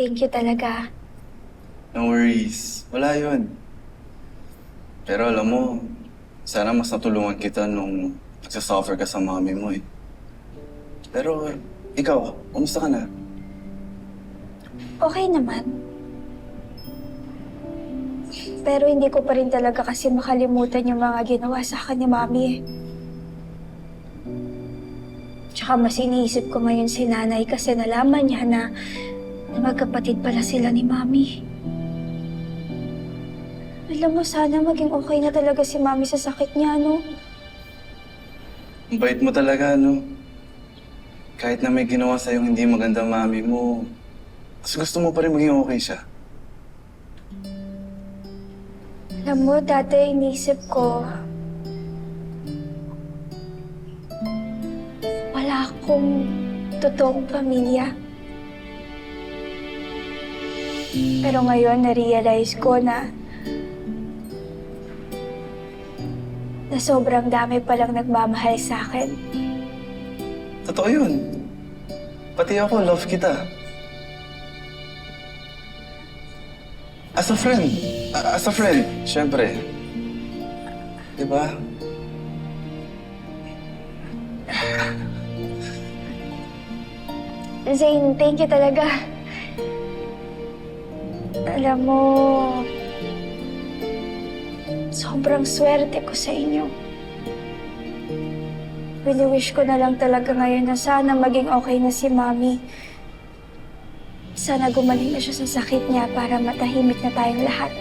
Thank you talaga. No worries. Wala yun. Pero alam mo, sana mas natulungan kita nung nagsasuffer ka sa mami mo eh. Pero ikaw, kumusta ka na? Okay naman. Pero hindi ko pa rin talaga kasi makalimutan yung mga ginawa sa akin ni Mami eh. Tsaka mas iniisip ko ngayon si Nanay kasi nalaman niya na magkapatid pala sila ni Mami. Alam mo, sana maging okay na talaga si Mami sa sakit niya, no? Ang bait mo talaga, no? Kahit na may ginawa sa'yong hindi maganda mami mo, mas gusto mo pa rin maging okay siya. Alam mo, dati iniisip ko, wala akong totoong pamilya. Pero ngayon, na-realize ko na sobrang dami palang nagmamahal sa akin. Totoo yun. Pati ako, love kita. As a friend, syempre. Diba? Zane, thank you talaga. Alam mo, sobrang swerte ko sa inyo. Wini-wish ko na lang talaga ngayon na sana maging okay na si Mami. Sana gumaling na siya sa sakit niya para matahimik na tayong lahat.